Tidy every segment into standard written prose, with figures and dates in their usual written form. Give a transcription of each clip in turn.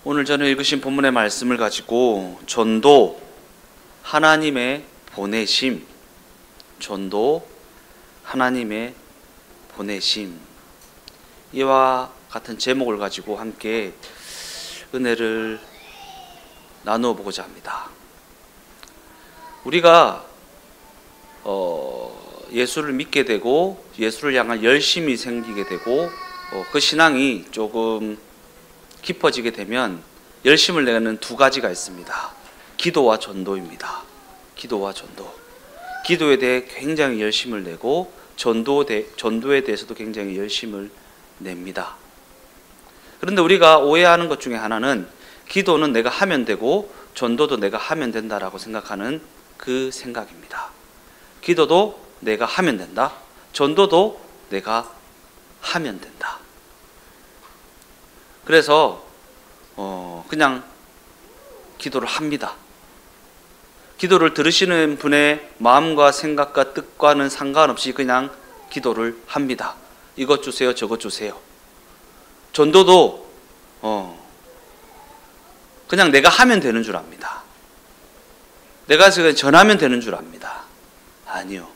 오늘 저는 읽으신 본문의 말씀을 가지고 전도, 하나님의 보내심, 전도, 하나님의 보내심, 이와 같은 제목을 가지고 함께 은혜를 나누어 보고자 합니다. 우리가 예수를 믿게 되고 예수를 향한 열심이 생기게 되고 그 신앙이 조금 깊어지게 되면 열심을 내는 두 가지가 있습니다. 기도와 전도입니다. 기도와 전도. 기도에 대해 굉장히 열심을 내고 전도에 대해서도 굉장히 열심을 냅니다. 그런데 우리가 오해하는 것 중에 하나는 기도는 내가 하면 되고 전도도 내가 하면 된다라고 생각하는 그 생각입니다. 기도도 내가 하면 된다. 전도도 내가 하면 된다. 그래서 그냥 기도를 합니다. 기도를 들으시는 분의 마음과 생각과 뜻과는 상관없이 그냥 기도를 합니다. 이것 주세요, 저것 주세요. 전도도 그냥 내가 하면 되는 줄 압니다. 내가 지금 전하면 되는 줄 압니다. 아니요.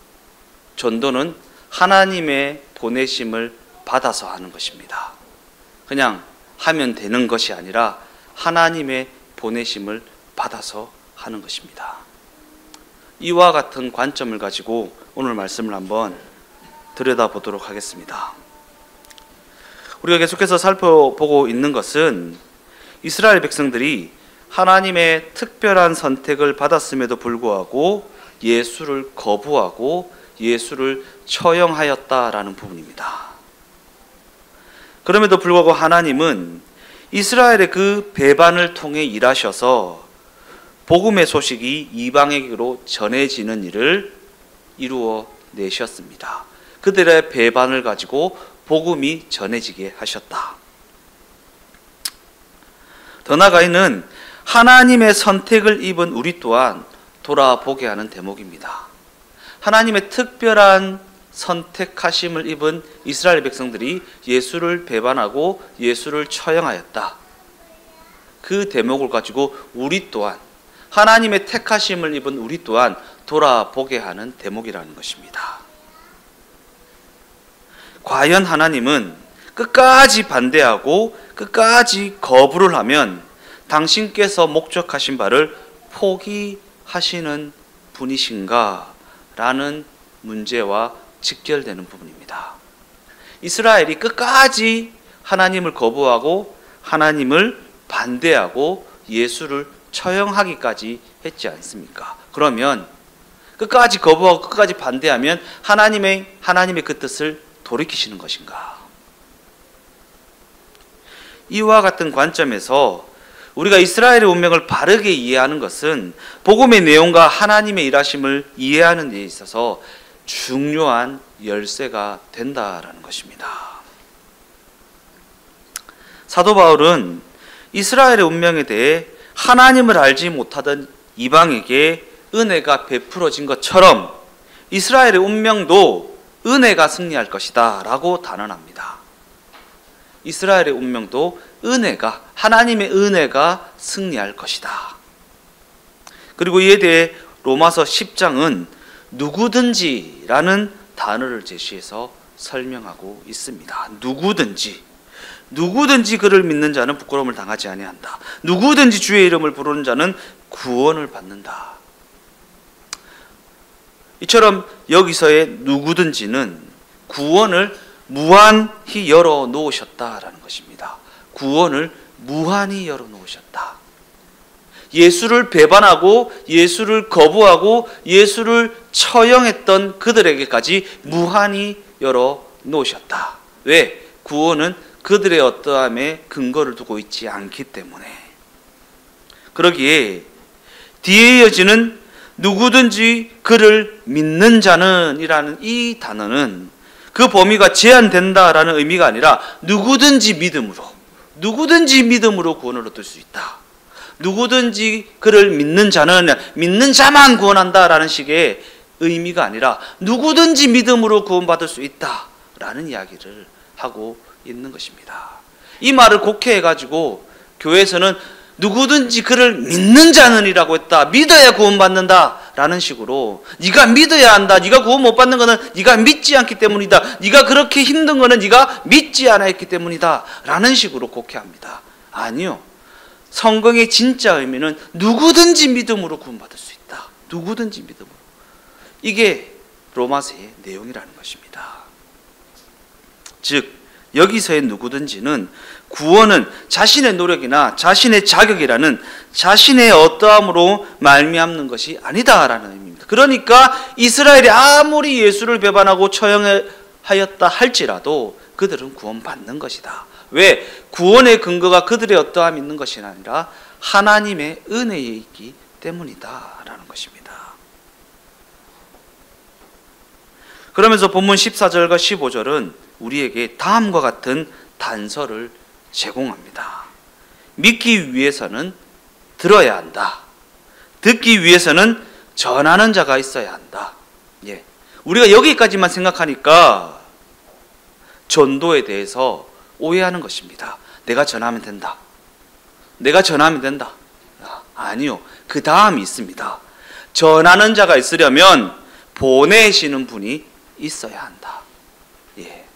전도는 하나님의 보내심을 받아서 하는 것입니다. 그냥 하면 되는 것이 아니라 하나님의 보내심을 받아서 하는 것입니다. 이와 같은 관점을 가지고 오늘 말씀을 한번 들여다보도록 하겠습니다. 우리가 계속해서 살펴보고 있는 것은 이스라엘 백성들이 하나님의 특별한 선택을 받았음에도 불구하고 예수를 거부하고 예수를 처형하였다라는 부분입니다. 그럼에도 불구하고 하나님은 이스라엘의 그 배반을 통해 일하셔서 복음의 소식이 이방에게로 전해지는 일을 이루어 내셨습니다. 그들의 배반을 가지고 복음이 전해지게 하셨다. 더 나아가 있는 하나님의 선택을 입은 우리 또한 돌아보게 하는 대목입니다. 하나님의 특별한 선택하심을 입은 이스라엘 백성들이 예수를 배반하고 예수를 처형하였다. 그 대목을 가지고 우리 또한 하나님의 택하심을 입은 우리 또한 돌아보게 하는 대목이라는 것입니다. 과연 하나님은 끝까지 반대하고 끝까지 거부를 하면 당신께서 목적하신 바를 포기하시는 분이신가? 라는 문제와 직결되는 부분입니다. 이스라엘이 끝까지 하나님을 거부하고 하나님을 반대하고 예수를 처형하기까지 했지 않습니까? 그러면 끝까지 거부하고 끝까지 반대하면 하나님의 그 뜻을 돌이키시는 것인가? 이와 같은 관점에서 우리가 이스라엘의 운명을 바르게 이해하는 것은 복음의 내용과 하나님의 일하심을 이해하는 데 있어서 중요한 열쇠가 된다라는 것입니다. 사도 바울은 이스라엘의 운명에 대해 하나님을 알지 못하던 이방에게 은혜가 베풀어진 것처럼 이스라엘의 운명도 은혜가 승리할 것이다 라고 단언합니다. 이스라엘의 운명도 하나님의 은혜가 승리할 것이다. 그리고 이에 대해 로마서 10장은 누구든지라는 단어를 제시해서 설명하고 있습니다. 누구든지 그를 믿는 자는 부끄러움을 당하지 아니한다. 누구든지 주의 이름을 부르는 자는 구원을 받는다. 이처럼 여기서의 누구든지는 구원을 무한히 열어놓으셨다라는 것입니다. 구원을 무한히 열어놓으셨다. 예수를 배반하고 예수를 거부하고 예수를 처형했던 그들에게까지 무한히 열어놓으셨다. 왜? 구원은 그들의 어떠함에 근거를 두고 있지 않기 때문에. 그러기에 뒤에 이어지는 누구든지 그를 믿는 자는 이라는 이 단어는 그 범위가 제한된다라는 의미가 아니라 누구든지 믿음으로 구원을 얻을 수 있다. 누구든지 그를 믿는 자는 믿는 자만 구원한다라는 식의 의미가 아니라 누구든지 믿음으로 구원받을 수 있다라는 이야기를 하고 있는 것입니다. 이 말을 곡해해가지고 교회에서는 누구든지 그를 믿는 자는이라고 했다. 믿어야 구원받는다 라는 식으로, 네가 믿어야 한다. 네가 구원 못 받는 거는 네가 믿지 않기 때문이다. 네가 그렇게 힘든 거는 네가 믿지 않아 있기 때문이다 라는 식으로 곡해합니다. 아니요, 성경의 진짜 의미는 누구든지 믿음으로 구원받을 수 있다. 누구든지 믿음으로. 이게 로마서의 내용이라는 것입니다. 즉 여기서의 누구든지는 구원은 자신의 노력이나 자신의 자격이라는 자신의 어떠함으로 말미암는 것이 아니다라는 의미입니다. 그러니까 이스라엘이 아무리 예수를 배반하고 처형하였다 할지라도 그들은 구원받는 것이다. 왜? 구원의 근거가 그들의 어떠함이 있는 것이 아니라 하나님의 은혜에 있기 때문이다 라는 것입니다. 그러면서 본문 14절과 15절은 우리에게 다음과 같은 단서를 제공합니다. 믿기 위해서는 들어야 한다. 듣기 위해서는 전하는 자가 있어야 한다. 예. 우리가 여기까지만 생각하니까 전도에 대해서 오해하는 것입니다. 내가 전하면 된다. 내가 전하면 된다. 아니요. 그 다음이 있습니다. 전하는 자가 있으려면 보내시는 분이 있어야 한다. 예.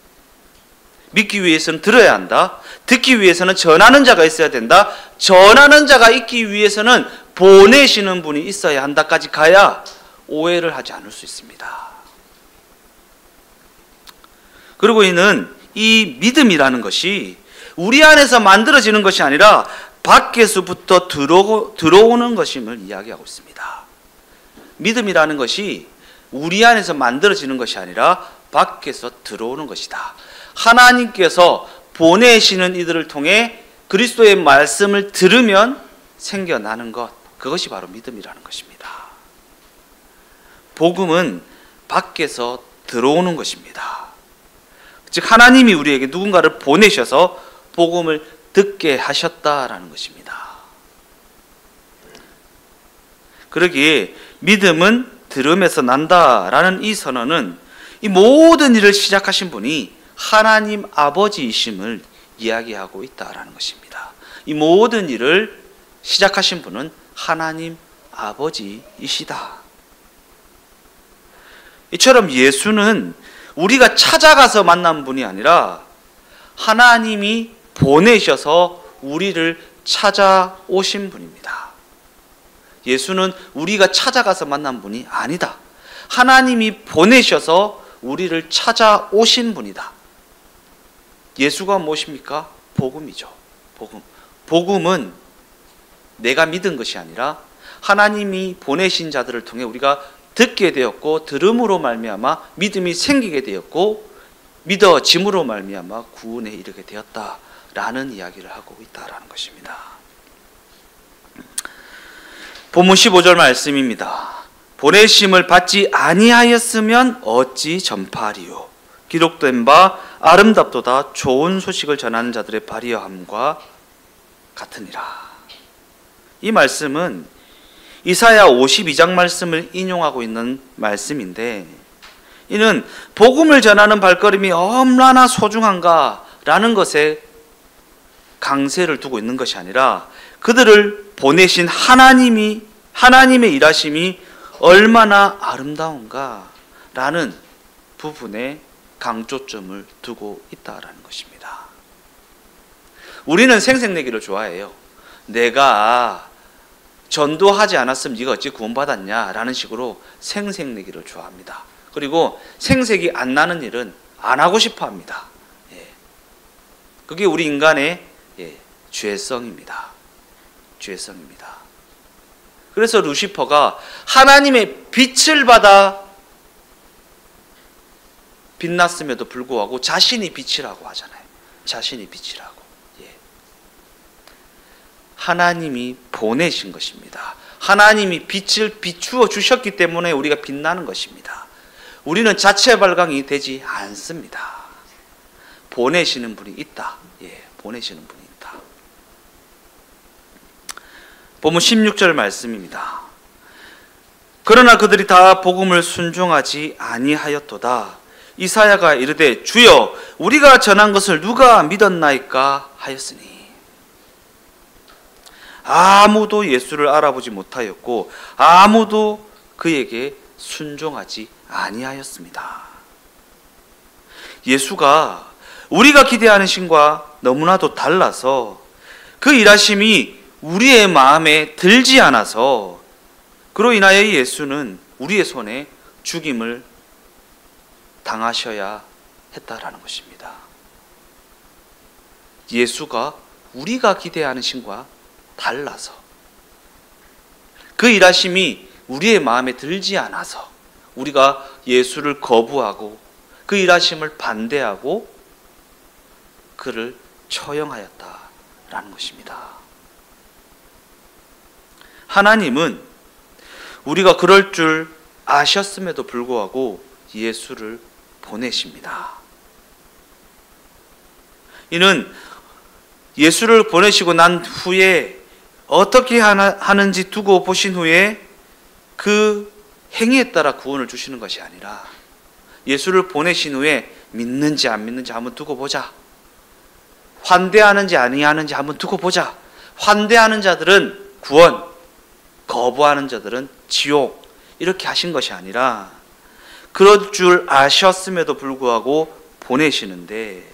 믿기 위해서는 들어야 한다. 듣기 위해서는 전하는 자가 있어야 된다. 전하는 자가 있기 위해서는 보내시는 분이 있어야 한다까지 가야 오해를 하지 않을 수 있습니다. 그리고 이는 이 믿음이라는 것이 우리 안에서 만들어지는 것이 아니라 밖에서부터 들어오는 것임을 이야기하고 있습니다. 믿음이라는 것이 우리 안에서 만들어지는 것이 아니라 밖에서 들어오는 것이다. 하나님께서 보내시는 이들을 통해 그리스도의 말씀을 들으면 생겨나는 것, 그것이 바로 믿음이라는 것입니다. 복음은 밖에서 들어오는 것입니다. 즉 하나님이 우리에게 누군가를 보내셔서 복음을 듣게 하셨다라는 것입니다. 그러기에 믿음은 들음에서 난다라는 이 선언은 이 모든 일을 시작하신 분이 하나님 아버지이심을 이야기하고 있다라는 것입니다. 이 모든 일을 시작하신 분은 하나님 아버지이시다. 이처럼 예수는 우리가 찾아가서 만난 분이 아니라 하나님이 보내셔서 우리를 찾아오신 분입니다. 예수는 우리가 찾아가서 만난 분이 아니다. 하나님이 보내셔서 우리를 찾아오신 분이다. 예수가 무엇입니까? 복음이죠. 복음. 복음은 내가 믿은 것이 아니라 하나님이 보내신 자들을 통해 우리가 듣게 되었고 들음으로 말미암아 믿음이 생기게 되었고 믿어짐으로 말미암아 구원에 이르게 되었다라는 이야기를 하고 있다라는 것입니다. 본문 15절 말씀입니다. 보내심을 받지 아니하였으면 어찌 전파하리요. 기록된 바 아름답도다 좋은 소식을 전하는 자들의 발휘함과 같으니라. 이 말씀은 이사야 52장 말씀을 인용하고 있는 말씀인데, 이는 복음을 전하는 발걸음이 얼마나 소중한가라는 것에 강세를 두고 있는 것이 아니라 그들을 보내신 하나님의 일하심이 얼마나 아름다운가라는 부분에 강조점을 두고 있다라는 것입니다. 우리는 생색내기를 좋아해요. 내가 전도하지 않았으면 네가 어찌 구원받았냐라는 식으로 생색내기를 좋아합니다. 그리고 생색이 안 나는 일은 안 하고 싶어 합니다. 그게 우리 인간의 죄성입니다. 죄성입니다. 그래서 루시퍼가 하나님의 빛을 받아 빛났음에도 불구하고 자신이 빛이라고 하잖아요. 자신이 빛이라고. 하나님이 보내신 것입니다. 하나님이 빛을 비추어 주셨기 때문에 우리가 빛나는 것입니다. 우리는 자체 발광이 되지 않습니다. 보내시는 분이 있다. 보내시는 분이 있다. 본문 16절 말씀입니다. 그러나 그들이 다 복음을 순종하지 아니하였도다. 이사야가 이르되 주여 우리가 전한 것을 누가 믿었나이까 하였으니. 아무도 예수를 알아보지 못하였고 아무도 그에게 순종하지 아니하였습니다. 예수가 우리가 기대하는 신과 너무나도 달라서 그 일하심이 우리의 마음에 들지 않아서 그로 인하여 예수는 우리의 손에 죽임을 당하셔야 했다라는 것입니다. 예수가 우리가 기대하는 신과 달라서 그 일하심이 우리의 마음에 들지 않아서 우리가 예수를 거부하고 그 일하심을 반대하고 그를 처형하였다라는 것입니다. 하나님은 우리가 그럴 줄 아셨음에도 불구하고 예수를 보내십니다. 이는 예수를 보내시고 난 후에 어떻게 하는지 두고 보신 후에 그 행위에 따라 구원을 주시는 것이 아니라 예수를 보내신 후에 믿는지 안 믿는지 한번 두고 보자. 환대하는지 아니하는지 한번 두고 보자. 환대하는 자들은 구원, 거부하는 자들은 지옥, 이렇게 하신 것이 아니라 그럴 줄 아셨음에도 불구하고 보내시는데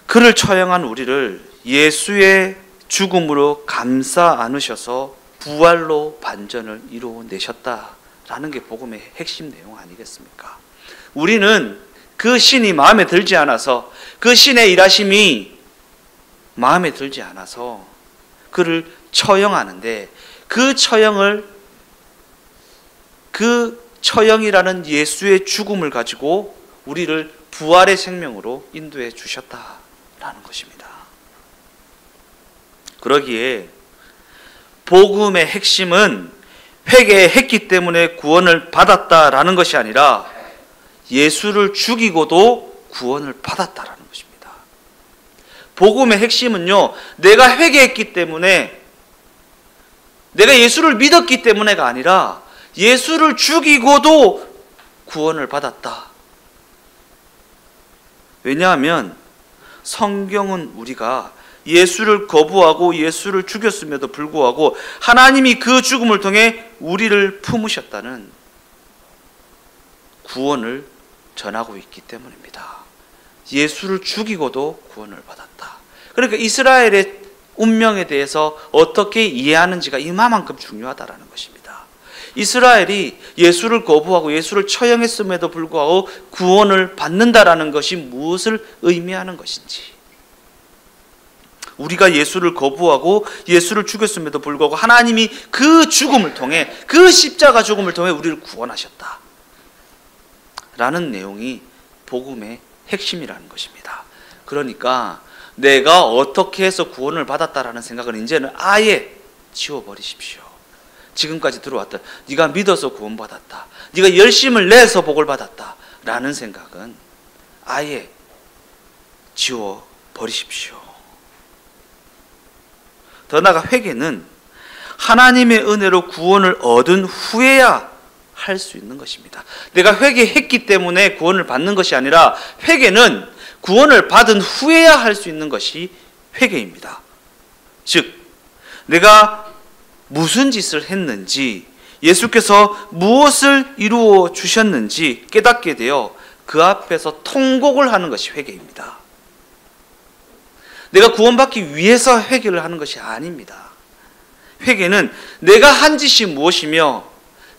그를 처형한 우리를 예수의 죽음으로 감싸 안으셔서 부활로 반전을 이루어내셨다라는 게 복음의 핵심 내용 아니겠습니까? 우리는 그 신이 마음에 들지 않아서 그 신의 일하심이 마음에 들지 않아서 그를 처형하는데 그 처형이라는 예수의 죽음을 가지고 우리를 부활의 생명으로 인도해 주셨다라는 것입니다. 그러기에 복음의 핵심은 회개했기 때문에 구원을 받았다라는 것이 아니라 예수를 죽이고도 구원을 받았다라는 것입니다. 복음의 핵심은요, 내가 회개했기 때문에, 내가 예수를 믿었기 때문에가 아니라 예수를 죽이고도 구원을 받았다. 왜냐하면 성경은 우리가 예수를 거부하고 예수를 죽였음에도 불구하고 하나님이 그 죽음을 통해 우리를 품으셨다는 구원을 전하고 있기 때문입니다. 예수를 죽이고도 구원을 받았다. 그러니까 이스라엘의 운명에 대해서 어떻게 이해하는지가 이만큼 중요하다는 것입니다. 이스라엘이 예수를 거부하고 예수를 처형했음에도 불구하고 구원을 받는다라는 것이 무엇을 의미하는 것인지, 우리가 예수를 거부하고 예수를 죽였음에도 불구하고 하나님이 그 죽음을 통해, 그 십자가 죽음을 통해 우리를 구원하셨다 라는 내용이 복음의 핵심이라는 것입니다. 그러니까 내가 어떻게 해서 구원을 받았다라는 생각은 이제는 아예 지워버리십시오. 지금까지 들어왔던 네가 믿어서 구원받았다, 네가 열심을 내서 복을 받았다 라는 생각은 아예 지워버리십시오. 더 나아가 회개는 하나님의 은혜로 구원을 얻은 후에야 할 수 있는 것입니다. 내가 회개했기 때문에 구원을 받는 것이 아니라 회개는 구원을 받은 후에야 할 수 있는 것이 회개입니다. 즉, 내가 무슨 짓을 했는지, 예수께서 무엇을 이루어 주셨는지 깨닫게 되어 그 앞에서 통곡을 하는 것이 회개입니다. 내가 구원받기 위해서 회개를 하는 것이 아닙니다. 회개는 내가 한 짓이 무엇이며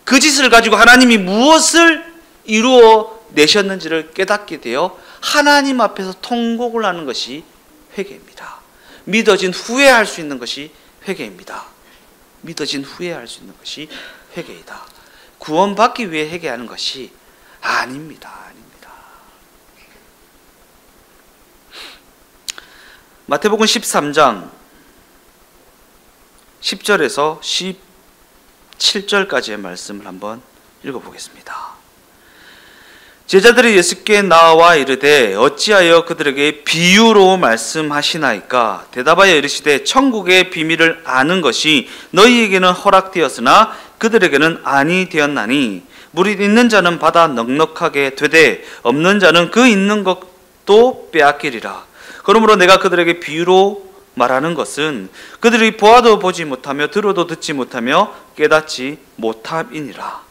그 짓을 가지고 하나님이 무엇을 이루어 내셨는지를 깨닫게 되어 하나님 앞에서 통곡을 하는 것이 회개입니다. 믿어진 후에 할 수 있는 것이 회개입니다. 믿어진 후에 할 수 있는 것이 회개이다. 구원받기 위해 회개하는 것이 아닙니다. 마태복음 13장 10절에서 17절까지의 말씀을 한번 읽어보겠습니다. 제자들이 예수께 나와 이르되 어찌하여 그들에게 비유로 말씀하시나이까? 대답하여 이르시되 천국의 비밀을 아는 것이 너희에게는 허락되었으나 그들에게는 아니 되었나니 물이 있는 자는 받아 넉넉하게 되되 없는 자는 그 있는 것도 빼앗기리라. 그러므로 내가 그들에게 비유로 말하는 것은 그들이 보아도 보지 못하며 들어도 듣지 못하며 깨닫지 못함이니라.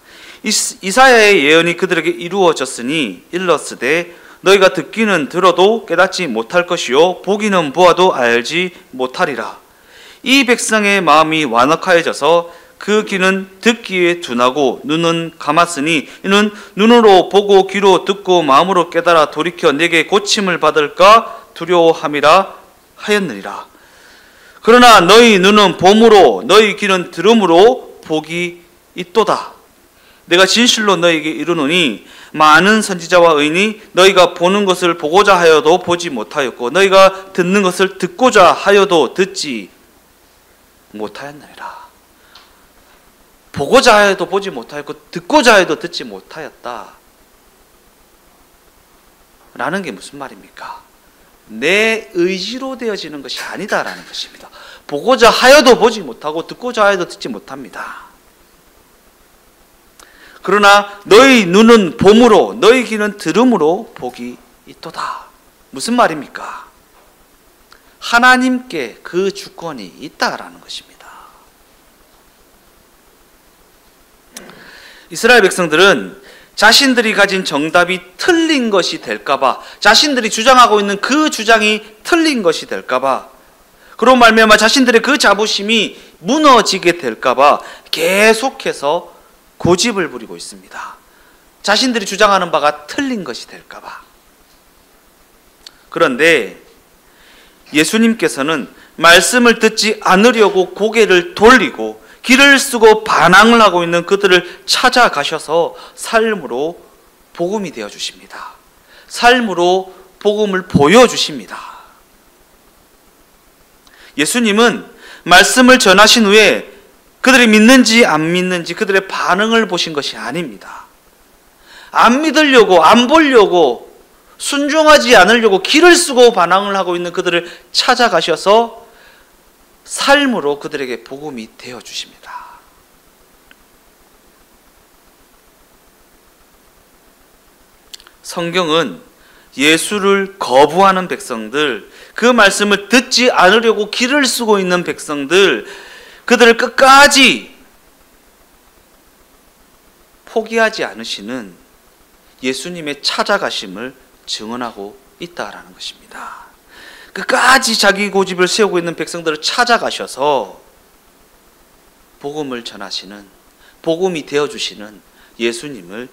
이사야의 예언이 그들에게 이루어졌으니 일렀으되 너희가 듣기는 들어도 깨닫지 못할 것이요 보기는 보아도 알지 못하리라. 이 백성의 마음이 완악하여져서 그 귀는 듣기에 둔하고 눈은 감았으니 이는 눈으로 보고 귀로 듣고 마음으로 깨달아 돌이켜 내게 고침을 받을까 두려워함이라 하였느니라. 그러나 너희 눈은 봄으로 너희 귀는 들음으로 복이 있도다. 내가 진실로 너희에게 이르노니 많은 선지자와 의인이 너희가 보는 것을 보고자 하여도 보지 못하였고 너희가 듣는 것을 듣고자 하여도 듣지 못하였느니라. 보고자 하여도 보지 못하였고 듣고자 해도 듣지 못하였다 라는 게 무슨 말입니까? 내 의지로 되어지는 것이 아니다라는 것입니다. 보고자 하여도 보지 못하고 듣고자 하여도 듣지 못합니다. 그러나 너희 눈은 봄으로 너희 귀는 들음으로 복이 있도다. 무슨 말입니까? 하나님께 그 주권이 있다라는 것입니다. 이스라엘 백성들은 자신들이 가진 정답이 틀린 것이 될까봐, 자신들이 주장하고 있는 그 주장이 틀린 것이 될까봐, 그런 말미암아 자신들의 그 자부심이 무너지게 될까봐 계속해서 고집을 부리고 있습니다. 자신들이 주장하는 바가 틀린 것이 될까봐. 그런데 예수님께서는 말씀을 듣지 않으려고 고개를 돌리고 귀를 쓰고 반항을 하고 있는 그들을 찾아가셔서 삶으로 복음이 되어 주십니다. 삶으로 복음을 보여주십니다. 예수님은 말씀을 전하신 후에 그들이 믿는지 안 믿는지 그들의 반응을 보신 것이 아닙니다. 안 믿으려고, 안 보려고, 순종하지 않으려고 귀를 쓰고 반항을 하고 있는 그들을 찾아가셔서 삶으로 그들에게 복음이 되어 주십니다. 성경은 예수를 거부하는 백성들, 그 말씀을 듣지 않으려고 귀를 쓰고 있는 백성들, 그들을 끝까지 포기하지 않으시는 예수님의 찾아가심을 증언하고 있다라는 것입니다. 끝까지 자기 고집을 세우고 있는 백성들을 찾아가셔서 복음을 전하시는, 복음이 되어주시는 예수님을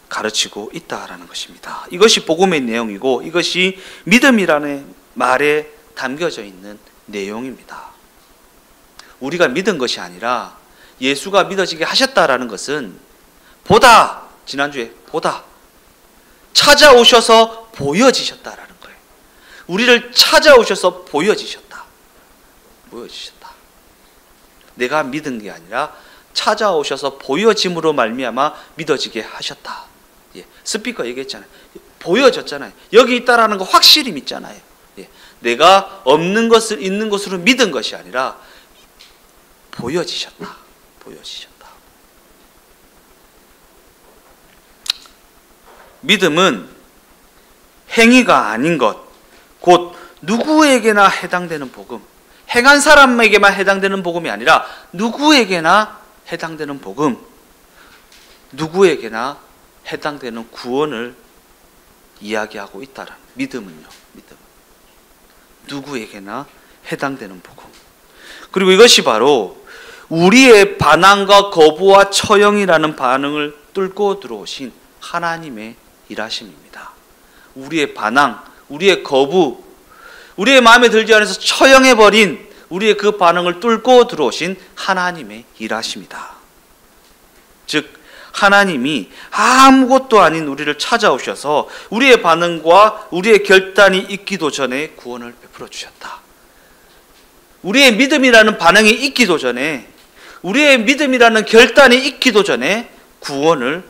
가르치고 있다라는 것입니다. 이것이 복음의 내용이고 이것이 믿음이라는 말에 담겨져 있는 내용입니다. 우리가 믿은 것이 아니라 예수가 믿어지게 하셨다라는 것은 보다, 지난주에 보다 찾아오셔서 보여지셨다라는 거예요. 우리를 찾아오셔서 보여지셨다. 내가 믿은 게 아니라 찾아오셔서 보여짐으로 말미암아 믿어지게 하셨다. 예, 스피커 얘기했잖아요. 보여졌잖아요. 여기 있다라는 거 확실히 믿잖아요. 예, 내가 없는 것을 있는 것으로 믿은 것이 아니라 보여지셨다. 믿음은 행위가 아닌 것, 곧 누구에게나 해당되는 복음, 행한 사람에게만 해당되는 복음이 아니라 누구에게나 해당되는 복음, 누구에게나 해당되는 구원을 이야기하고 있다라는 믿음은요. 누구에게나 해당되는 복음. 그리고 이것이 바로 우리의 반항과 거부와 처형이라는 반응을 뚫고 들어오신 하나님의 일하심입니다. 우리의 반항, 우리의 거부, 우리의 마음에 들지 않아서 처형해버린 우리의 그 반응을 뚫고 들어오신 하나님의 일하심이다. 즉 하나님이 아무것도 아닌 우리를 찾아오셔서 우리의 반응과 우리의 결단이 있기도 전에 구원을 베풀어 주셨다. 우리의 믿음이라는 반응이 있기도 전에, 우리의 믿음이라는 결단이 있기도 전에 구원을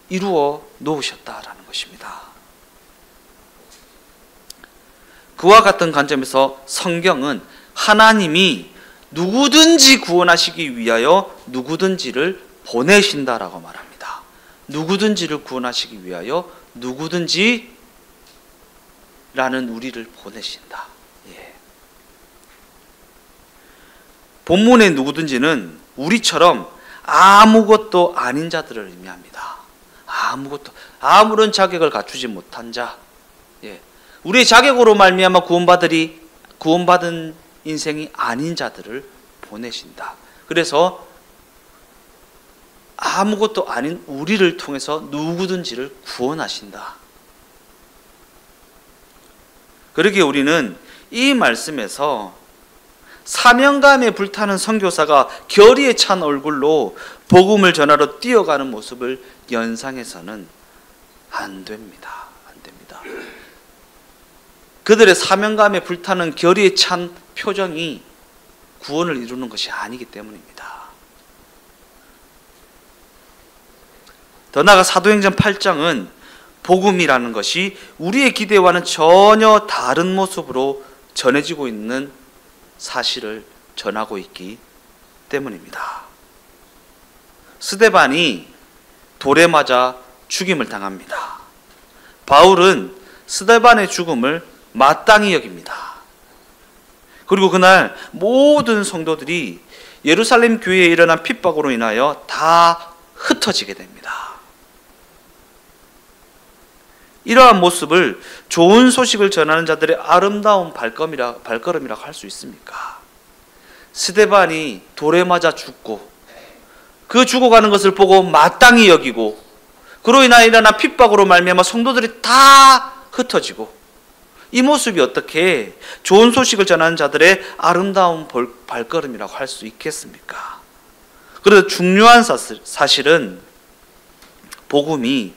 이루어 놓으셨다라는 것입니다. 그와 같은 관점에서 성경은 하나님이 누구든지 구원하시기 위하여 누구든지를 보내신다라고 말합니다. 누구든지를 구원하시기 위하여 누구든지 우리를 보내신다. 예. 본문의 누구든지는 우리처럼 아무것도 아닌 자들을 의미합니다. 아무런 자격을 갖추지 못한 자. 예. 우리의 자격으로 말미암아 구원받은 인생이 아닌 자들을 보내신다. 그래서 아무것도 아닌 우리를 통해서 누구든지를 구원하신다. 그러기에 우리는 이 말씀에서 사명감에 불타는 선교사가 결의에 찬 얼굴로 복음을 전하러 뛰어가는 모습을 연상해서는 안 됩니다. 그들의 사명감에 불타는 결의에 찬 표정이 구원을 이루는 것이 아니기 때문입니다. 더 나아가 사도행전 8장은 복음이라는 것이 우리의 기대와는 전혀 다른 모습으로 전해지고 있는 사실을 전하고 있기 때문입니다. 스데반이 돌에 맞아 죽임을 당합니다. 바울은 스데반의 죽음을 마땅히 여깁니다. 그리고 그날 모든 성도들이 예루살렘 교회에 일어난 핍박으로 인하여 다 흩어지게 됩니다. 이러한 모습을 좋은 소식을 전하는 자들의 아름다운 발걸음이라고 할 수 있습니까? 스데반이 돌에 맞아 죽고 그 죽어가는 것을 보고 마땅히 여기고 그로 인하여 일어난 핍박으로 말미암아 성도들이 다 흩어지고 이 모습이 어떻게 좋은 소식을 전하는 자들의 아름다운 발걸음이라고 할 수 있겠습니까? 그래서 중요한 사실은 복음이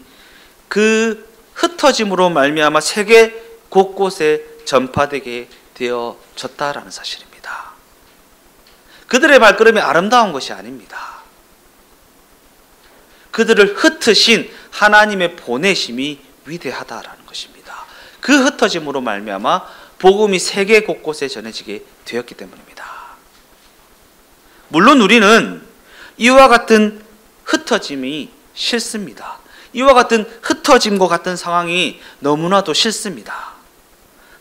그 흩어짐으로 말미암아 세계 곳곳에 전파되게 되어졌다라는 사실입니다. 그들의 발걸음이 아름다운 것이 아닙니다. 그들을 흩으신 하나님의 보내심이 위대하다라는 것입니다. 그 흩어짐으로 말미암아 복음이 세계 곳곳에 전해지게 되었기 때문입니다. 물론 우리는 이와 같은 흩어짐이 싫습니다. 이와 같은 흩어짐과 같은 상황이 너무나도 싫습니다.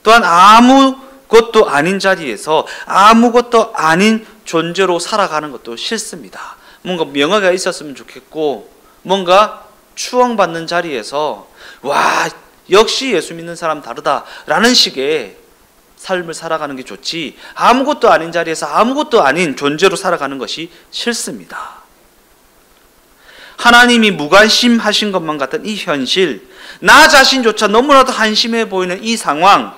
또한 아무것도 아닌 자리에서 아무것도 아닌 존재로 살아가는 것도 싫습니다. 뭔가 명예가 있었으면 좋겠고 뭔가 추앙받는 자리에서 와 역시 예수 믿는 사람 다르다라는 식의 삶을 살아가는 게 좋지 아무것도 아닌 자리에서 아무것도 아닌 존재로 살아가는 것이 싫습니다. 하나님이 무관심하신 것만 같은 이 현실, 나 자신조차 너무나도 한심해 보이는 이 상황,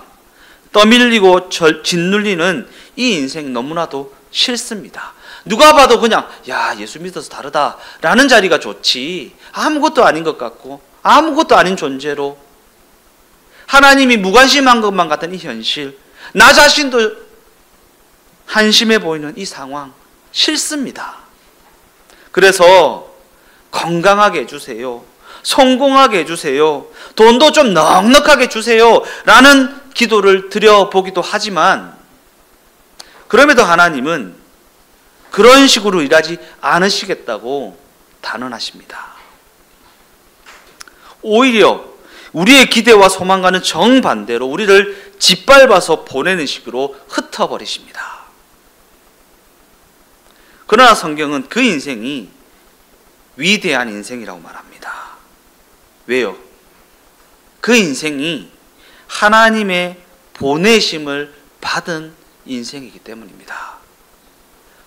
떠밀리고 짓눌리는 이 인생 너무나도 싫습니다. 누가 봐도 그냥 야 예수 믿어서 다르다라는 자리가 좋지 아무것도 아닌 것 같고 아무것도 아닌 존재로 하나님이 무관심한 것만 같은 이 현실, 나 자신도 한심해 보이는 이 상황 싫습니다. 그래서 건강하게 해주세요. 성공하게 해주세요. 돈도 좀 넉넉하게 주세요. 라는 기도를 드려보기도 하지만 그럼에도 하나님은 그런 식으로 일하지 않으시겠다고 단언하십니다. 오히려 우리의 기대와 소망과는 정반대로 우리를 짓밟아서 보내는 식으로 흩어버리십니다. 그러나 성경은 그 인생이 위대한 인생이라고 말합니다. 왜요? 그 인생이 하나님의 보내심을 받은 인생이기 때문입니다.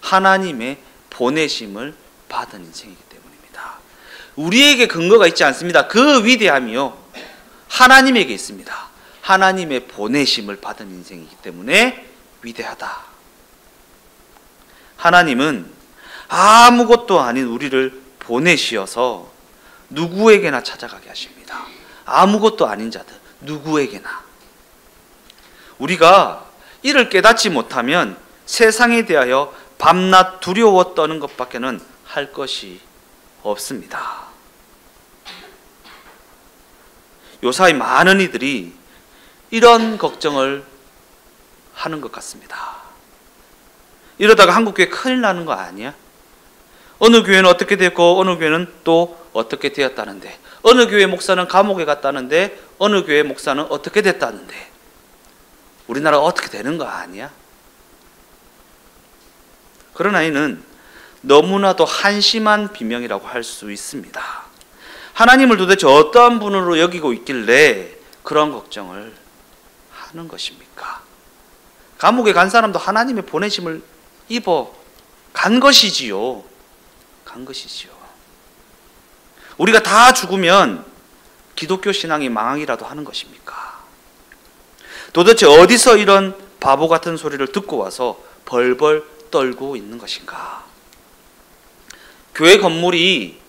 하나님의 보내심을 받은 인생이기 때문입니다. 우리에게 근거가 있지 않습니다. 그 위대함이요 하나님에게 있습니다. 하나님의 보내심을 받은 인생이기 때문에 위대하다. 하나님은 아무것도 아닌 우리를 보내시어서 누구에게나 찾아가게 하십니다. 아무것도 아닌 자들 누구에게나. 우리가 이를 깨닫지 못하면 세상에 대하여 밤낮 두려워 떠는 것밖에는 할 것이 없습니다. 요사이 많은 이들이 이런 걱정을 하는 것 같습니다. 이러다가 한국교회 큰일 나는 거 아니야? 어느 교회는 어떻게 됐고 어느 교회는 또 어떻게 되었다는데, 어느 교회 목사는 감옥에 갔다는데 어느 교회 목사는 어떻게 됐다는데, 우리나라가 어떻게 되는 거 아니야? 그러나 이는 너무나도 한심한 비명이라고 할 수 있습니다. 하나님을 도대체 어떠한 분으로 여기고 있길래 그런 걱정을 하는 것입니까? 감옥에 간 사람도 하나님의 보내심을 입어 간 것이지요. 간 것이지요. 우리가 다 죽으면 기독교 신앙이 망하기라도 하는 것입니까? 도대체 어디서 이런 바보 같은 소리를 듣고 와서 벌벌 떨고 있는 것인가? 교회 건물이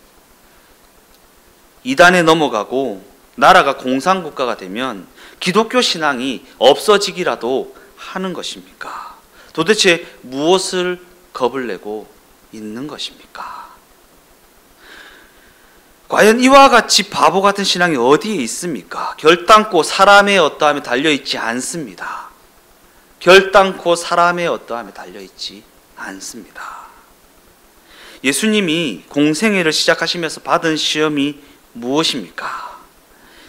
이단에 넘어가고 나라가 공산국가가 되면 기독교 신앙이 없어지기라도 하는 것입니까? 도대체 무엇을 겁을 내고 있는 것입니까? 과연 이와 같이 바보 같은 신앙이 어디에 있습니까? 결단코 사람의 어떠함에 달려있지 않습니다. 결단코 사람의 어떠함에 달려있지 않습니다. 예수님이 공생애를 시작하시면서 받은 시험이 무엇입니까?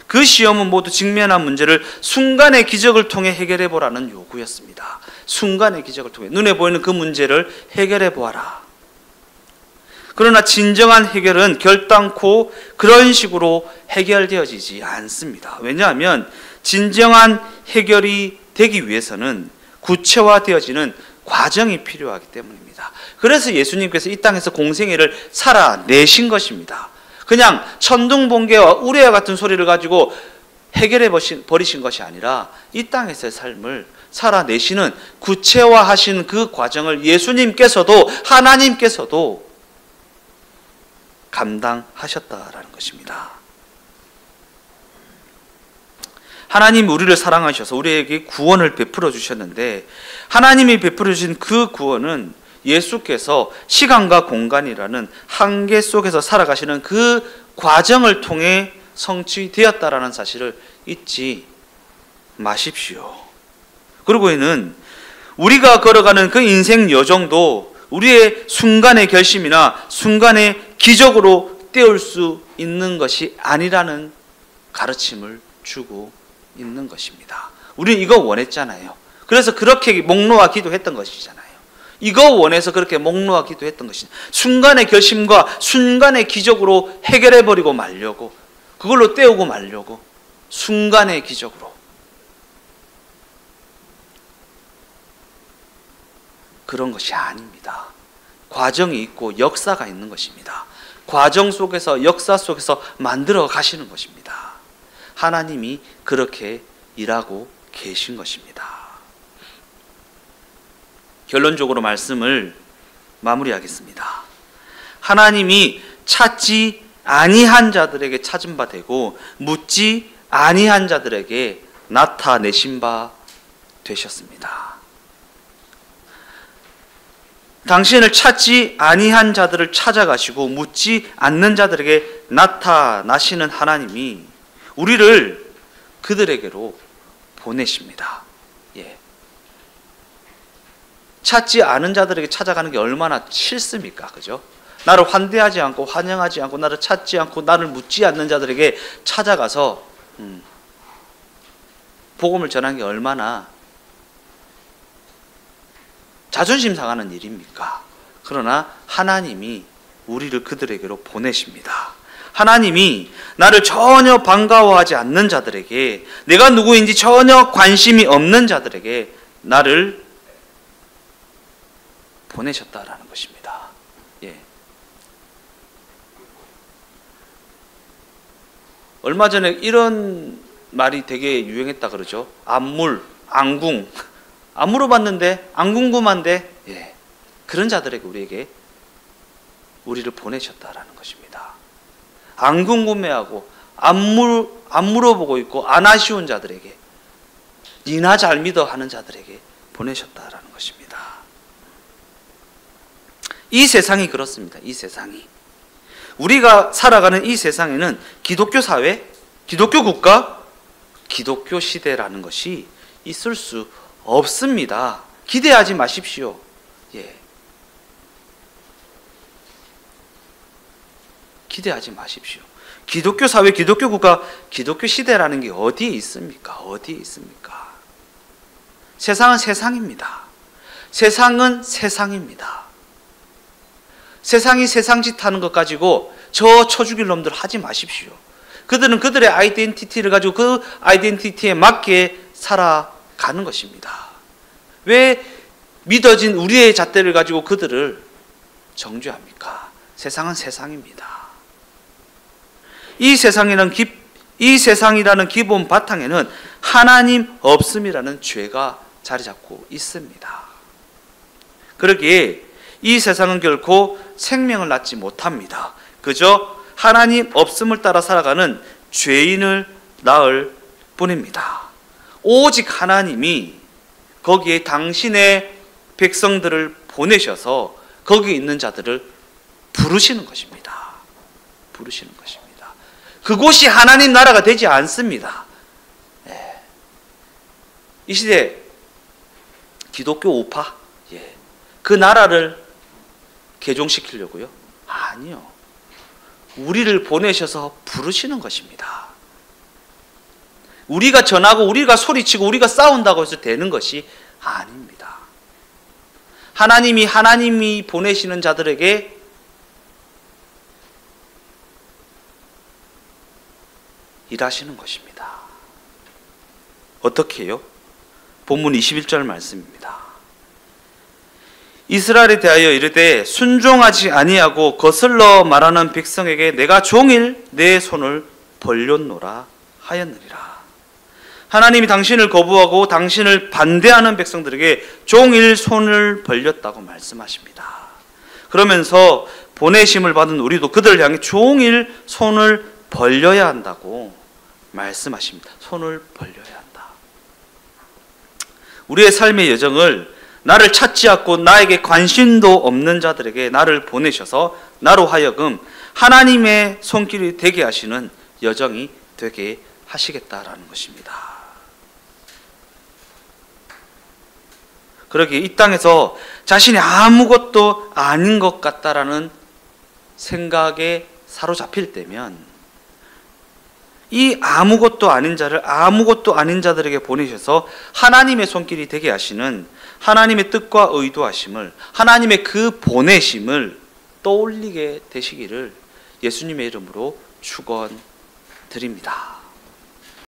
그 시험은 모두 직면한 문제를 순간의 기적을 통해 해결해 보라는 요구였습니다. 순간의 기적을 통해 눈에 보이는 그 문제를 해결해 보아라. 그러나 진정한 해결은 결단코 그런 식으로 해결되어지지 않습니다. 왜냐하면 진정한 해결이 되기 위해서는 구체화되어지는 과정이 필요하기 때문입니다. 그래서 예수님께서 이 땅에서 공생애를 살아내신 것입니다. 그냥 천둥번개와 우레와 같은 소리를 가지고 해결해 버리신 것이 아니라 이 땅에서의 삶을 살아내시는 구체화하신 그 과정을 예수님께서도 하나님께서도 감당하셨다라는 것입니다. 하나님 우리를 사랑하셔서 우리에게 구원을 베풀어 주셨는데 하나님이 베풀어 주신 그 구원은 예수께서 시간과 공간이라는 한계 속에서 살아가시는 그 과정을 통해 성취되었다라는 사실을 잊지 마십시오. 그리고 이는 우리가 걸어가는 그 인생 여정도 우리의 순간의 결심이나 순간의 기적으로 때울 수 있는 것이 아니라는 가르침을 주고 있는 것입니다. 우리는 이거 원했잖아요. 그래서 그렇게 목 놓아 기도했던 것이잖아요. 이거 원해서 그렇게 목 놓아 기도했던 것이죠. 순간의 결심과 순간의 기적으로 해결해버리고 말려고, 그걸로 때우고 말려고, 순간의 기적으로. 그런 것이 아닙니다. 과정이 있고 역사가 있는 것입니다. 과정 속에서 역사 속에서 만들어 가시는 것입니다. 하나님이 그렇게 일하고 계신 것입니다. 결론적으로 말씀을 마무리하겠습니다. 하나님이 찾지 아니한 자들에게 찾은 바 되고 묻지 아니한 자들에게 나타내신 바 되셨습니다. 당신을 찾지 아니한 자들을 찾아가시고 묻지 않는 자들에게 나타나시는 하나님이 우리를 그들에게로 보내십니다. 예. 찾지 않은 자들에게 찾아가는 게 얼마나 싫습니까? 그죠? 나를 환대하지 않고 환영하지 않고 나를 찾지 않고 나를 묻지 않는 자들에게 찾아가서 복음을 전하는 게 얼마나 자존심 상하는 일입니까? 그러나 하나님이 우리를 그들에게로 보내십니다. 하나님이 나를 전혀 반가워하지 않는 자들에게, 내가 누구인지 전혀 관심이 없는 자들에게 나를 보내셨다라는 것입니다. 예. 얼마 전에 이런 말이 되게 유행했다 그러죠. 안물, 안궁. 안 물어봤는데, 안 궁금한데, 예. 그런 자들에게 우리를 보내셨다라는 것입니다. 안 궁금해하고, 안 물어보고 있고, 안 아쉬운 자들에게, 니나 잘 믿어 하는 자들에게 보내셨다라는 것입니다. 이 세상이 그렇습니다. 이 세상이. 우리가 살아가는 이 세상에는 기독교 사회, 기독교 국가, 기독교 시대라는 것이 있을 수 없습니다. 기대하지 마십시오. 예. 기대하지 마십시오. 기독교 사회, 기독교 국가, 기독교 시대라는 게 어디에 있습니까? 어디에 있습니까? 세상은 세상입니다. 세상은 세상입니다. 세상이 세상 짓 하는 것 가지고 저 쳐죽일 놈들 하지 마십시오. 그들은 그들의 아이덴티티를 가지고 그 아이덴티티에 맞게 살아가는 것입니다. 왜 믿어진 우리의 잣대를 가지고 그들을 정죄합니까? 세상은 세상입니다. 이 세상이라는 기본 바탕에는 하나님 없음이라는 죄가 자리 잡고 있습니다. 그러기에 이 세상은 결코 생명을 낳지 못합니다. 그저 하나님 없음을 따라 살아가는 죄인을 낳을 뿐입니다. 오직 하나님이 거기에 당신의 백성들을 보내셔서 거기에 있는 자들을 부르시는 것입니다. 부르시는 것입니다. 그곳이 하나님 나라가 되지 않습니다. 이 시대 기독교 우파, 그 나라를 개종시키려고요? 아니요. 우리를 보내셔서 부르시는 것입니다. 우리가 전하고 우리가 소리치고 우리가 싸운다고 해서 되는 것이 아닙니다. 하나님이 보내시는 자들에게 일하시는 것입니다. 어떻게 해요? 본문 21절 말씀입니다. 이스라엘에 대하여 이르되 순종하지 아니하고 거슬러 말하는 백성에게 내가 종일 내 손을 벌렸노라 하였느니라. 하나님이 당신을 거부하고 당신을 반대하는 백성들에게 종일 손을 벌렸다고 말씀하십니다. 그러면서 보내심을 받은 우리도 그들을 향해 종일 손을 벌려야 한다고 말씀하십니다. 손을 벌려야 한다. 우리의 삶의 여정을 나를 찾지 않고 나에게 관심도 없는 자들에게 나를 보내셔서 나로 하여금 하나님의 손길이 되게 하시는 여정이 되게 하시겠다라는 것입니다. 그러기에 이 땅에서 자신이 아무것도 아닌 것 같다라는 생각에 사로잡힐 때면 이 아무것도 아닌 자들에게 보내셔서 하나님의 손길이 되게 하시는 하나님의 뜻과 의도하심을, 하나님의 그 보내심을 떠올리게 되시기를 예수님의 이름으로 축원드립니다.